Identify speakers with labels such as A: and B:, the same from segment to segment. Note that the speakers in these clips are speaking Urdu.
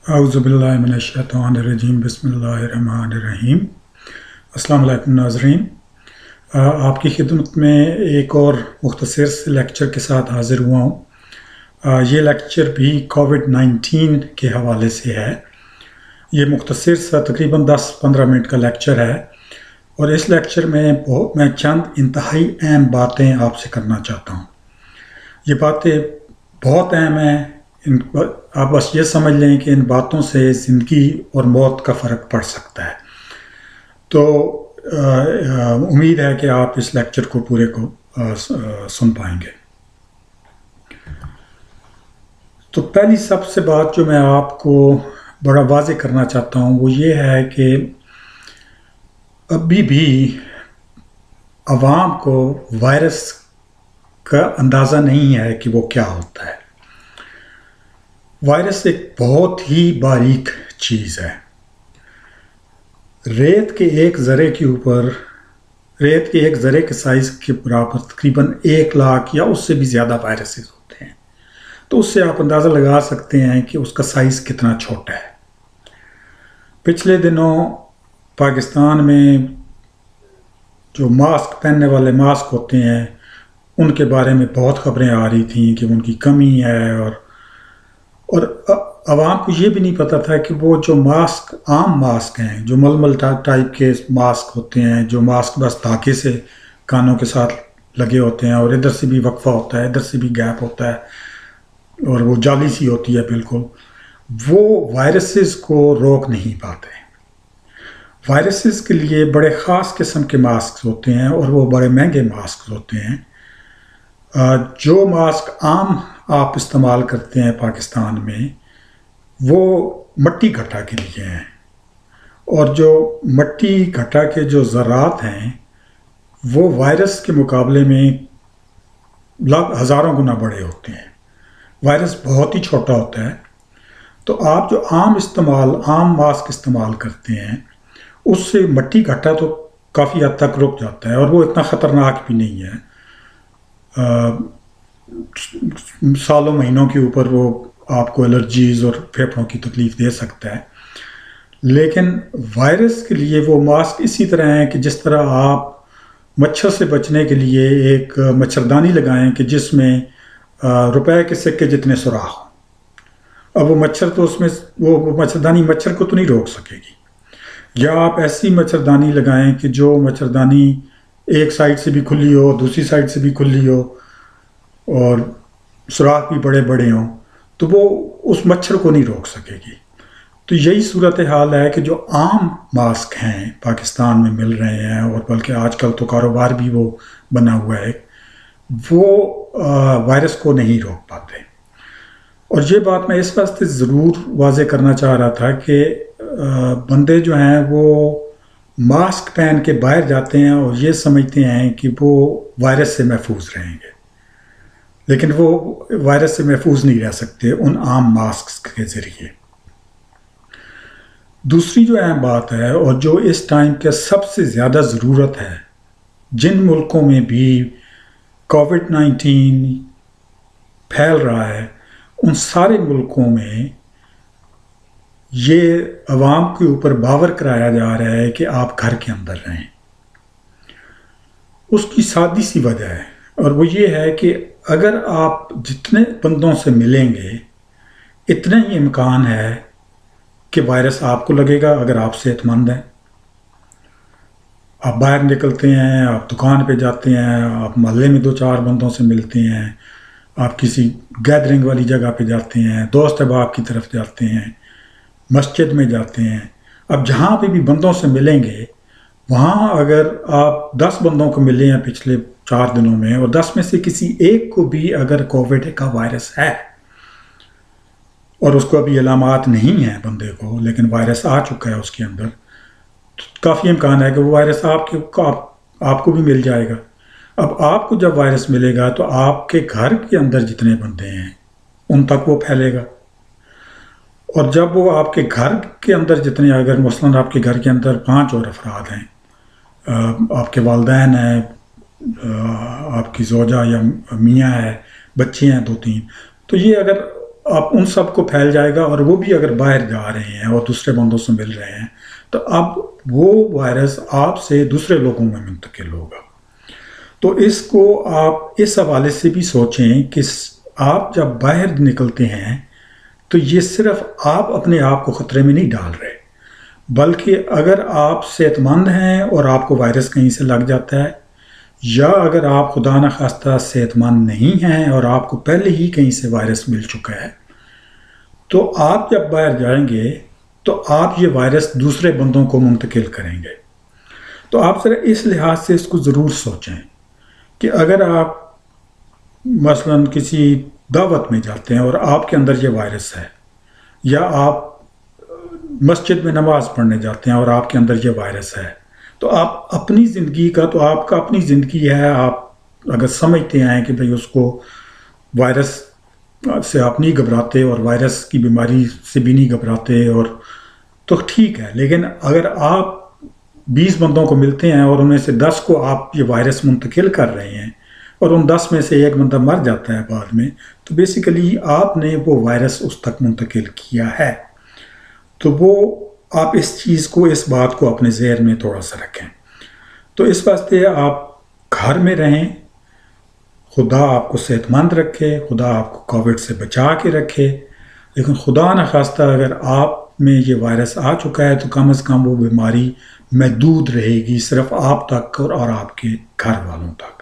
A: اعوذ باللہ من الشیطان الرجیم بسم اللہ الرحمن الرحیم۔ السلام علیکم ناظرین، آپ کی خدمت میں ایک اور مختصر سے لیکچر کے ساتھ حاضر ہوا ہوں۔ یہ لیکچر بھی کووڈ-19 کے حوالے سے ہے۔ یہ مختصر سا تقریباً 10-15 منٹ کا لیکچر ہے، اور اس لیکچر میں میں چند انتہائی اہم باتیں آپ سے کرنا چاہتا ہوں۔ یہ باتیں بہت اہم ہیں، آپ بس یہ سمجھ لیں کہ ان باتوں سے زندگی اور موت کا فرق پڑ سکتا ہے۔ تو امید ہے کہ آپ اس لیکچر کو پورے کو سن پائیں گے۔ تو پہلی سب سے بات جو میں آپ کو بڑا واضح کرنا چاہتا ہوں وہ یہ ہے کہ ابھی بھی عوام کو وائرس کا اندازہ نہیں ہے کہ وہ کیا ہوتا ہے۔ وائرس ایک بہت ہی باریک چیز ہے۔ ریت کے ایک ذرے کے سائز کے برابر تقریباً 1 لاکھ یا اس سے بھی زیادہ وائرسز ہوتے ہیں۔ تو اس سے آپ اندازہ لگا سکتے ہیں کہ اس کا سائز کتنا چھوٹا ہے۔ پچھلے دنوں پاکستان میں جو ماسک پہننے والے ماسک ہوتے ہیں ان کے بارے میں بہت خبریں آ رہی تھیں کہ ان کی کمی ہے، اور عوام کو یہ بھی نہیں پتہ تھا کہ وہ جو ماسک عام ماسک ہیں، جو ململ ٹائپ کے ماسک ہوتے ہیں، جو ماسک بس دھاگے سے کانوں کے ساتھ لگے ہوتے ہیں اور ادھر سے بھی وقفہ ہوتا ہے، ادھر سے بھی گیپ ہوتا ہے، اور وہ جالی سی ہوتی ہے بالکل، وہ وائرسز کو روک نہیں پاتے۔ وائرسز کے لیے بڑے خاص قسم کے ماسک ہوتے ہیں، اور وہ بڑے مہنگے ماسک ہوتے ہیں۔ جو ماسک عام آپ استعمال کرتے ہیں پاکستان میں وہ مٹی گھٹا کے لیے ہیں، اور جو مٹی گھٹا کے جو ذرات ہیں وہ وائرس کے مقابلے میں ہزاروں گنا بڑے ہوتے ہیں۔ وائرس بہت ہی چھوٹا ہوتا ہے۔ تو آپ جو عام ماسک استعمال کرتے ہیں اس سے مٹی گھٹا تو کافی حد تک رک جاتا ہے، اور وہ اتنا خطرناک بھی نہیں ہے۔ سالوں مہینوں کے اوپر وہ آپ کو الرجیز اور پھیپھڑوں کی تکلیف دے سکتا ہے۔ لیکن وائرس کے لیے وہ ماسک اسی طرح ہیں کہ جس طرح آپ مچھر سے بچنے کے لیے ایک مچھردانی لگائیں کہ جس میں روپے کے سکے جتنے سوراخ ہوں۔ اب وہ مچھر تو اس میں وہ مچھردانی مچھر کو تو نہیں روک سکے گی۔ یا آپ ایسی مچھردانی لگائیں کہ جو مچھردانی ایک سائڈ سے بھی کھلی ہو، دوسری سائڈ سے بھی کھلی ہو، اور سوراخ بھی بڑے بڑے ہوں، تو وہ اس مچھر کو نہیں روک سکے گی۔ تو یہی صورتحال ہے کہ جو عام ماسک ہیں پاکستان میں مل رہے ہیں، اور بلکہ آج کل تو کاروبار بھی وہ بنا ہوا ہے، وہ وائرس کو نہیں روک پاتے۔ اور یہ بات میں اس واسطے ضرور واضح کرنا چاہ رہا تھا کہ بندے جو ہیں وہ ماسک پہن کے باہر جاتے ہیں اور یہ سمجھتے ہیں کہ وہ وائرس سے محفوظ رہیں گے، لیکن وہ وائرس سے محفوظ نہیں رہ سکتے ان عام ماسک کے ذریعے۔ دوسری جو اہم بات ہے، اور جو اس ٹائم کے سب سے زیادہ ضرورت ہے، جن ملکوں میں بھی کووڈ-19 پھیل رہا ہے ان سارے ملکوں میں یہ عوام کے اوپر باور کرایا جا رہا ہے کہ آپ گھر کے اندر رہیں۔ اس کی سادی سی وجہ ہے، اور وہ یہ ہے کہ اگر آپ جتنے بندوں سے ملیں گے اتنا ہی امکان ہے کہ وائرس آپ کو لگے گا اگر آپ صحت مند ہیں۔ آپ باہر نکلتے ہیں، آپ دکان پہ جاتے ہیں، آپ محلے میں 2-4 بندوں سے ملتے ہیں، آپ کسی گیدرنگ والی جگہ پہ جاتے ہیں، دوست احباب کی طرف جاتے ہیں، مسجد میں جاتے ہیں۔ اب جہاں پہ بھی بندوں سے ملیں گے وہاں اگر آپ 10 بندوں کو ملے ہیں پچھلے 4 دنوں میں، اور 10 میں سے کسی ایک کو بھی اگر کووڈ کا وائرس ہے اور اس کو ابھی علامات نہیں ہیں بندے کو، لیکن وائرس آ چکا ہے اس کے اندر، تو کافی امکان ہے کہ وہ وائرس آپ کو بھی مل جائے گا۔ اب آپ کو جب وائرس ملے گا تو آپ کے گھر کے اندر جتنے بندے ہیں ان تک وہ پھیلے گا، اور جب وہ آپ کے گھر کے اندر جتنے، اگر مثلاً آپ کے گھر کے اندر 5 اور افراد ہیں، آپ کے والدین ہیں، آپ کی زوجہ یا میاں ہے، بچے ہیں 2-3، تو یہ اگر اب ان سب کو پھیل جائے گا، اور وہ بھی اگر باہر جا رہے ہیں اور دوسرے بندوں سے مل رہے ہیں تو اب وہ وائرس آپ سے دوسرے لوگوں میں منتقل ہوگا۔ تو اس کو آپ اس حوالے سے بھی سوچیں کہ آپ جب باہر نکلتے ہیں تو یہ صرف آپ اپنے آپ کو خطرے میں نہیں ڈال رہے، بلکہ اگر آپ صحت مند ہیں اور آپ کو وائرس کہیں سے لگ جاتا ہے، یا اگر آپ خدا نخواستہ صحت مند نہیں ہیں اور آپ کو پہلے ہی کہیں سے وائرس مل چکا ہے، تو آپ جب باہر جائیں گے تو آپ یہ وائرس دوسرے بندوں کو منتقل کریں گے۔ تو آپ ذرا اس لحاظ سے اس کو ضرور سوچیں کہ اگر آپ مثلاً کسی دعوت میں جاتے ہیں اور آپ کے اندر یہ وائرس ہے، یا آپ مسجد میں نماز پڑھنے جاتے ہیں اور آپ کے اندر یہ وائرس ہے، تو آپ اپنی زندگی کا، تو آپ کا اپنی زندگی ہے، آپ اگر سمجھتے ہیں کہ بھئی اس کو وائرس سے آپ نہیں گھبراتے اور وائرس کی بیماری سے بھی نہیں گھبراتے، اور تو ٹھیک ہے۔ لیکن اگر آپ 20 بندوں کو ملتے ہیں اور ان میں سے 10 کو آپ یہ وائرس منتقل کر رہے ہیں اور ان 10 میں سے ایک بندہ مر جاتا ہے بعد میں، تو بیسیکلی آپ نے وہ وائرس اس تک منتقل کیا ہے۔ تو وہ آپ اس چیز کو، اس بات کو اپنے ذہن میں تھوڑا سا رکھیں۔ تو اس واسطے آپ گھر میں رہیں، خدا آپ کو صحت مند رکھے، خدا آپ کو کووڈ سے بچا کے رکھے، لیکن خدا نخواستہ اگر آپ میں یہ وائرس آ چکا ہے تو کم از کم وہ بیماری محدود رہے گی صرف آپ تک اور آپ کے گھر والوں تک۔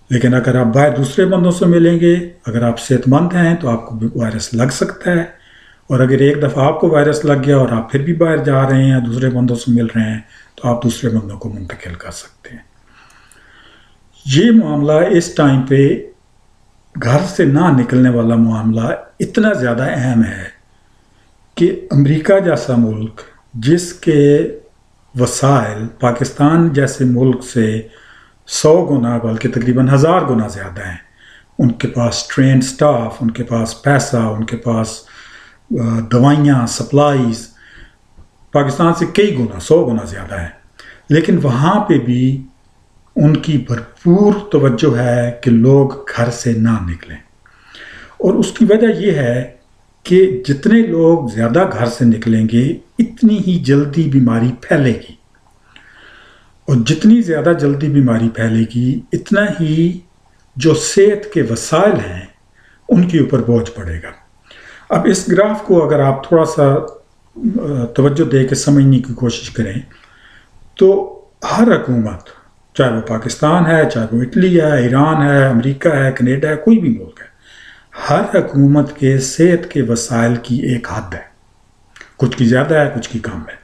A: لیکن اگر آپ باہر دوسرے بندوں سے ملیں گے، اگر آپ صحت مند ہیں تو آپ کو وائرس لگ سکتا ہے، اور اگر ایک دفعہ آپ کو وائرس لگ گیا اور آپ پھر بھی باہر جا رہے ہیں، دوسرے بندوں سے مل رہے ہیں، تو آپ دوسرے بندوں کو منتقل کر سکتے ہیں۔ یہ معاملہ اس ٹائم پہ گھر سے نہ نکلنے والا معاملہ اتنا زیادہ اہم ہے کہ امریکہ جیسا ملک، جس کے وسائل پاکستان جیسے ملک سے 100 گنا بلکہ تقریباً 1000 گنا زیادہ ہیں، ان کے پاس ٹرینڈ سٹاف، ان کے پاس پیسہ، ان کے پاس دوائیاں، سپلائیز پاکستان سے کئی گنا، 100 گنا زیادہ ہے، لیکن وہاں پہ بھی ان کی بھرپور توجہ ہے کہ لوگ گھر سے نہ نکلیں۔ اور اس کی وجہ یہ ہے کہ جتنے لوگ زیادہ گھر سے نکلیں گے اتنی ہی جلدی بیماری پھیلے گی، اور جتنی زیادہ جلدی بیماری پھیلے گی اتنا ہی جو صحت کے وسائل ہیں ان کے اوپر بوجھ پڑے گا۔ اب اس گراف کو اگر آپ تھوڑا سا توجہ دے کے سمجھنے کی کوشش کریں تو ہر حکومت، چاہے وہ پاکستان ہے، چاہے وہ اٹلی ہے، ایران ہے، امریکہ ہے، کینیڈا ہے، کوئی بھی ملک ہے، ہر حکومت کے صحت کے وسائل کی ایک حد ہے، کچھ کی زیادہ ہے، کچھ کی کم ہے۔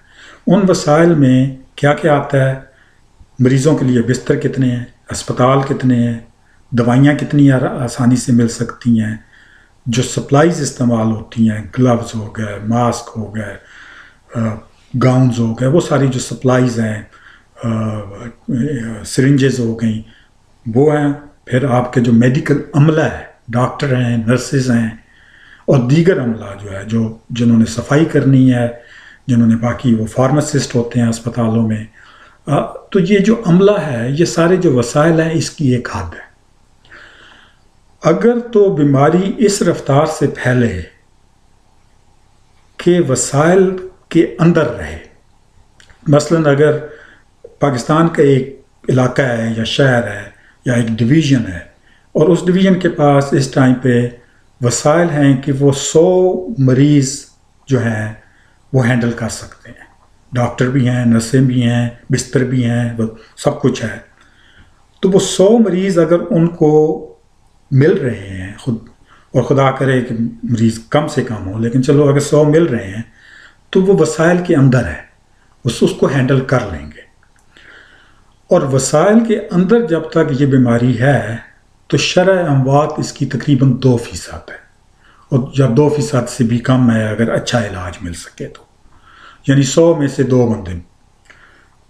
A: ان وسائل میں کیا کیا آتا ہے؟ مریضوں کے لیے بستر کتنے ہیں، اسپتال کتنے ہیں، دوائیاں کتنی آسانی سے مل سکتی ہیں، جو سپلائیز استعمال ہوتی ہیں، گلوز ہو گئے، ماسک ہو گئے، گاؤنز ہو گئے، وہ ساری جو سپلائیز ہیں، سرنجز ہو گئیں، وہ ہیں۔ پھر آپ کے جو میڈیکل عملہ ہے، ڈاکٹر ہیں، نرسز ہیں، اور دیگر عملہ جو ہے، جنہوں نے صفائی کرنی ہے، جنہوں نے باقی، وہ فارماسسٹ ہوتے ہیں اسپتالوں میں۔ تو یہ جو عملہ ہے، یہ سارے جو وسائل ہیں، اس کی ایک حد ہے۔ اگر تو بیماری اس رفتار سے پھیلے کہ وسائل کے اندر رہے، مثلاً اگر پاکستان کا ایک علاقہ ہے یا شہر ہے یا ایک ڈویژن ہے، اور اس ڈویژن کے پاس اس ٹائم پہ وسائل ہیں کہ وہ 100 مریض جو ہیں وہ ہینڈل کر سکتے ہیں، ڈاکٹر بھی ہیں، نرسیں بھی ہیں، بستر بھی ہیں، سب کچھ ہے، تو وہ 100 مریض اگر ان کو مل رہے ہیں، اور خدا کرے کہ مریض کم سے کم ہو، لیکن چلو اگر 100 مل رہے ہیں تو وہ وسائل کے اندر ہے، اس کو ہینڈل کر لیں گے۔ اور وسائل کے اندر جب تک یہ بیماری ہے تو شرح اموات اس کی تقریباً 2% ہے، اور یا 2% سے بھی کم ہے اگر اچھا علاج مل سکے تو، یعنی 100 میں سے 2 بندے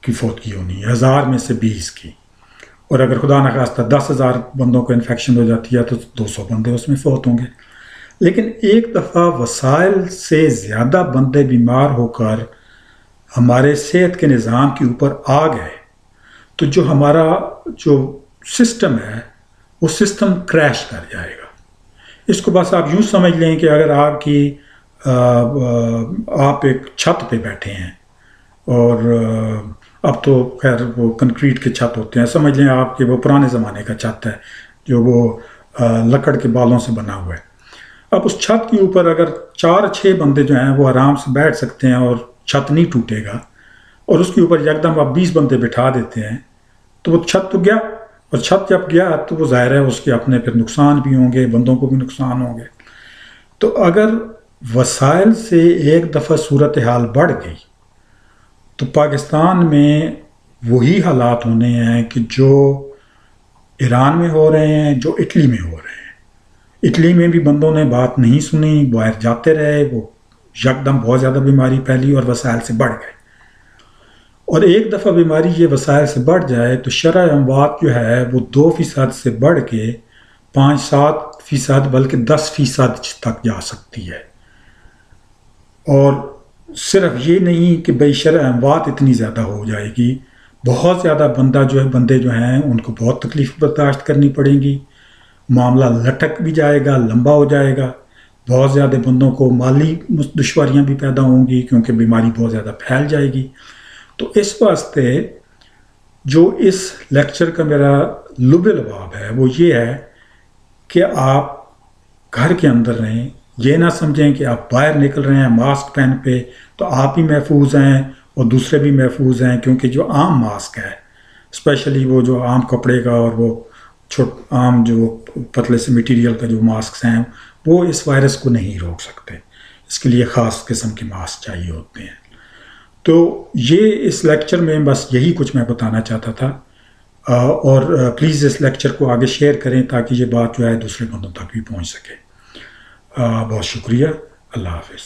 A: کی فوتگی ہونی ہے، 1000 میں سے 20 کی، اور اگر خدا نخواستہ 10,000 بندوں کو انفیکشن ہو جاتی ہے تو 200 بندے اس میں فوت ہوں گے۔ لیکن ایک دفعہ وسائل سے زیادہ بندے بیمار ہو کر ہمارے صحت کے نظام کے اوپر آ گئے تو جو ہمارا جو سسٹم ہے وہ سسٹم کریش کر جائے گا، اس کو بس آپ یوں سمجھ لیں کہ اگر آپ ایک چھت پہ بیٹھے ہیں، اور اب تو خیر وہ کنکریٹ کے چھت ہوتے ہیں، سمجھ لیں آپ کہ وہ پرانے زمانے کا چھت ہے جو وہ لکڑ کے بالوں سے بنا ہوا ہے. اب اس چھت کے اوپر اگر 4-6 بندے جو ہیں وہ آرام سے بیٹھ سکتے ہیں اور چھت نہیں ٹوٹے گا، اور اس کے اوپر یکدم آپ 20 بندے بٹھا دیتے ہیں تو وہ چھت تو گیا، اور چھت جب گیا تو وہ ظاہر ہے اس کے اپنے پھر نقصان بھی ہوں گے، بندوں کو بھی نقصان ہوں گے. تو اگر وسائل سے ایک دفعہ صورتحال بڑھ گئی تو پاکستان میں وہی حالات ہونے ہیں کہ جو ایران میں ہو رہے ہیں، جو اٹلی میں ہو رہے ہیں. اٹلی میں بھی بندوں نے بات نہیں سنی، باہر جاتے رہے، وہ یکدم بہت زیادہ بیماری پھیلی اور وسائل سے بڑھ گئے. اور ایک دفعہ بیماری یہ وسائل سے بڑھ جائے تو شرح اموات جو ہے وہ 2% سے بڑھ کے 5-7%، بلکہ 10% تک جا سکتی ہے. اور صرف یہ نہیں کہ بھئی شرح اموات اتنی زیادہ ہو جائے گی، بہت زیادہ بندے جو ہیں ان کو بہت تکلیف برداشت کرنی پڑیں گی، معاملہ لٹک بھی جائے گا، لمبا ہو جائے گا، بہت زیادہ بندوں کو مالی دشواریاں بھی پیدا ہوں گی کیونکہ بیماری بہت زیادہ پھیل جائے گی. تو اس واسطے جو اس لیکچر کا میرا لب لباب ہے وہ یہ ہے کہ آپ گھر کے اندر رہیں. یہ نہ سمجھیں کہ آپ باہر نکل رہے ہیں ماسک پہن پہ تو آپ ہی محفوظ ہیں اور دوسرے بھی محفوظ ہیں، کیونکہ جو عام ماسک ہے، اسپیشلی وہ جو عام کپڑے کا اور وہ عام جو پتلے سے مٹیریل کا جو ماسکس ہیں وہ اس وائرس کو نہیں روک سکتے. اس کے لیے خاص قسم کے ماسک چاہیے ہوتے ہیں. تو یہ اس لیکچر میں بس یہی کچھ میں بتانا چاہتا تھا، اور پلیز اس لیکچر کو آگے شیئر کریں تاکہ یہ بات جو ہے دوسرے بندوں تک بھی پہنچ سکے. بہت شکریہ. اللہ حافظ.